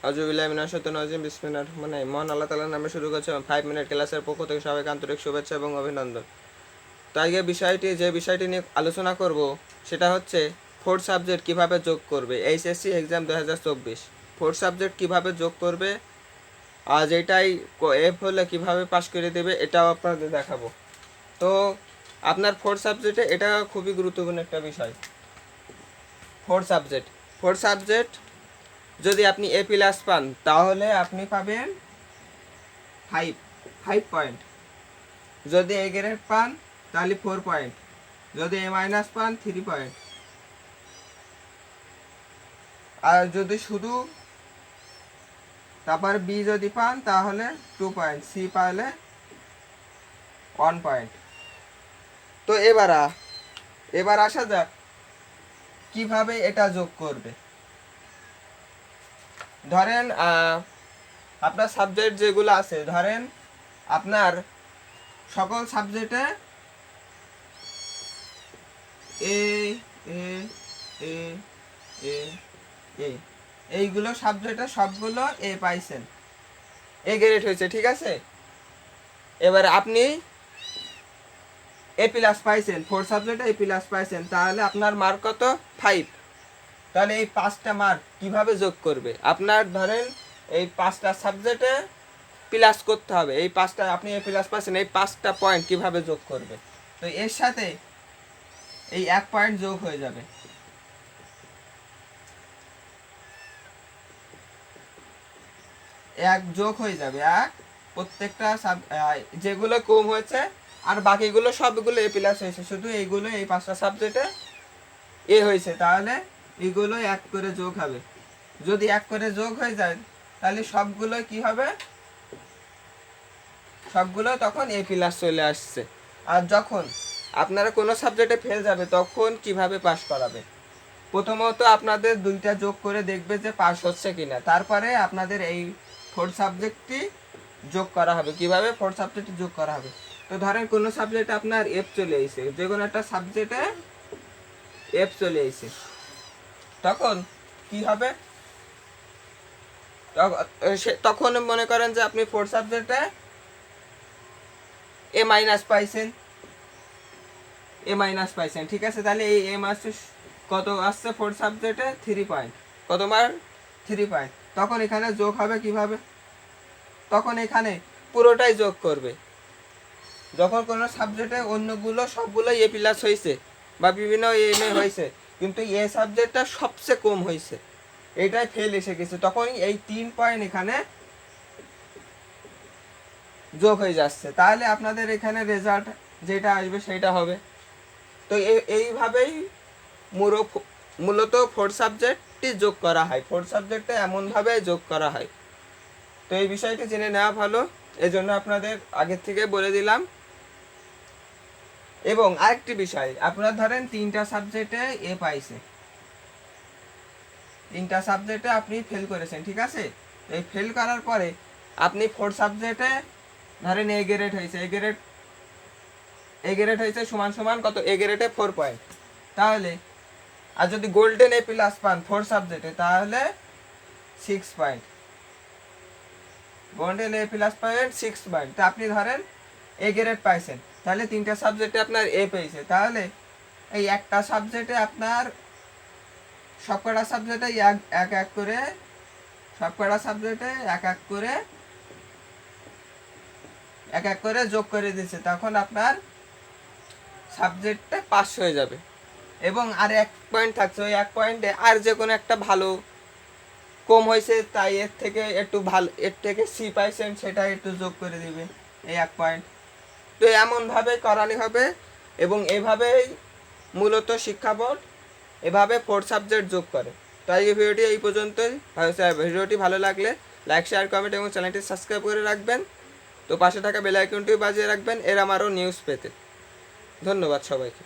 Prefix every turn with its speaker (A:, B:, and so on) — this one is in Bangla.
A: আউযুবিল্লাহি মিনাশ শাইতানির রাজিম বিসমিল্লাহির রহমানির রহিম। মহান আল্লাহ তাআলার নামে শুরু করছি 5 মিনিট ক্লাসের পক্ষ থেকে সবাইকে আন্তরিক শুভেচ্ছা এবং অভিনন্দন। তো আজকে যে বিষয়টি নিয়ে আলোচনা করব সেটা হচ্ছে ফোর্থ সাবজেক্ট কিভাবে যোগ করবে এইচএসসি এক্সাম 2024। ফোর্থ সাবজেক্ট কিভাবে যোগ করবে আর এটাই এফ হলে কিভাবে পাস করে দেবে এটাও আপনাদের দেখাবো। তো আপনার ফোর্থ সাবজেক্টে এটা খুবই গুরুত্বপূর্ণ একটা বিষয়। ফোর্থ সাবজেক্ট যদি আপনি এ প্লাস পান তাহলে আপনি পাবেন 5 পয়েন্ট। যদি এ গ্রেড পান তাহলে 4 পয়েন্ট। যদি এ মাইনাস পান 3 পয়েন্ট। আর যদি শুধু তারপর বি যদি পান তাহলে 2 পয়েন্ট, সি পাইলে 1 পয়েন্ট। তো এবার আসা যাক কিভাবে এটা যোগ করবে। ধরেন আপনার সাবজেক্ট যেগুলো আছে, ধরেন আপনার সকল সাবজেক্টে এ এ এ এ এ এইগুলো সাবজেক্টে সবগুলো এ পাইছেন, এ গ্রেড হয়েছে, ঠিক আছে। এবার আপনি এ প্লাস পাইছেন, ফোর্থ সাবজেক্টে এ প্লাস পাইছেন, তাহলে আপনার মার্ক কত? 5। তাহলে এই 5টা মার্ক কিভাবে যোগ করবে? আপনার ধরেন এই 5টা সাবজেক্টে প্লাস করতে হবে। এই 5টা আপনি এ প্লাস পাচ্ছেন, এই 5টা পয়েন্ট কিভাবে যোগ করবে? তো এর সাথে এই 1 পয়েন্ট যোগ হয়ে যাবে। এক যোগ হয়ে যাবে, এক প্রত্যেকটা যেগুলো কম হয়েছে আর বাকিগুলো সবগুলো এ প্লাস হয়েছে, শুধু এইগুলো এই 5টা সাবজেক্টে এ হয়েছে, তাহলে এইগুলো 1 করে যোগ হবে। যদি 1 করে যোগ হয়ে যায় তাহলে সবগুলো কি হবে? সবগুলো তখন এ প্লাস চলে আসছে। আর যখন আপনারা কোনো সাবজেক্টে ফেল যাবে তখন কিভাবে পাস করাবে? প্রথমত আপনাদের 2টা যোগ করে দেখবে যে পাস হচ্ছে কিনা, তারপরে আপনাদের এই ফোর্থ সাবজেক্টটি যোগ করা হবে। কিভাবে ফোর্থ সাবজেক্টটি যোগ করা হবে? তো ধরেন কোনো সাবজেক্টে আপনার এফ চলে এসেছে, যে কোনো একটা সাবজেক্টে এফ চলে এসেছে, তখন কি হবে? তখন মনে করেন যে আপনি ফোর্থ সাবজেক্টে এ মাইনাস পাইছেন, ঠিক আছে। তাহলে এই এ মাইনাস কত আসছে ফোর্থ সাবজেক্টে? 3 পয়েন্ট। কত মার্ক? 3 পয়েন্ট। তখন এখানে যোগ হবে কিভাবে? তখন এখানে পুরোটাই যোগ করবে। যখন কোনো সাবজেক্টে অন্যগুলো সবগুলো এ প্লাস হয়েছে বা বিভিন্ন এম এ হয়েছে, কিন্তু এ সাবজেক্টটা সবচেয়ে কম হয়েছে, এটাই ফেল এসে গেছে, তখন এই 3 পয়েন্ট এখানে যোগ হয়ে যাচ্ছে। তাহলে আপনাদের এখানে রেজাল্ট যেটা আসবে সেটা হবে। তো এইভাবেই মূলত ফোর্থ সাবজেক্টটি যোগ করা হয়। ফোর্থ সাবজেক্টে এমনভাবে যোগ করা হয়। তো এই বিষয়টি জেনে নেওয়া ভালো, এজন্য আপনাদের আগের থেকে বলে দিলাম। এবং আরেকটি বিষয়, আপনারা ধরেন 3টা সাবজেক্টে এ পাইছে, 3টা সাবজেক্টে আপনি ফেল করেছেন, ঠিক আছে। এই ফেল করার পরে আপনি ফোর্থ সাবজেক্টে ধরেন এ গ্রেড হয়েছে, এ গ্রেড হয়েছে সমান সমান কত? এ গ্রেডে 4 পয়েন্ট। তাহলে আর যদি গোল্ডেন এ প্লাস পান ফোর্থ সাবজেক্টে তাহলে 6 পয়েন্ট। গোল্ডেন এ প্লাস পাবেন 6 পয়েন্ট। তা আপনি ধরেন এ গ্রেড পাইছেন, তাহলে 3টা সাবজেক্টে আপনার এ পেয়েছে, তাহলে এই একটা সাবজেক্টে আপনার সবকটা সাবজেক্টে এক এক করে, সবকটা সাবজেক্টে এক এক করে যোগ করে দিচ্ছে, তখন আপনার সাবজেক্টটা পাস হয়ে যাবে। এবং আর 1 পয়েন্ট থাকছে, ওই 1 পয়েন্টে আর যে কোনো একটা ভালো কম হয়েছে, তাই এর থেকে একটু ভালো, এর থেকে সি পাইছেন, সেটা একটু যোগ করে দিবে এই 1 পয়েন্ট। তো এমনভাবে করানো হবে। এবং এভাবেই মূলত শিক্ষা বোর্ড এভাবে ফোর্থ সাবজেক্ট যোগ করে। তাই এই ভিডিওটি এই পর্যন্তই। ভিডিওটি ভালো লাগলে লাইক, শেয়ার, কমেন্ট এবং চ্যানেলটি সাবস্ক্রাইব করে রাখবেন। তো পাশে থাকা বেল আইকনটি বাজিয়ে রাখবেন এর আমারও নিউজ পেতে। ধন্যবাদ সবাইকে।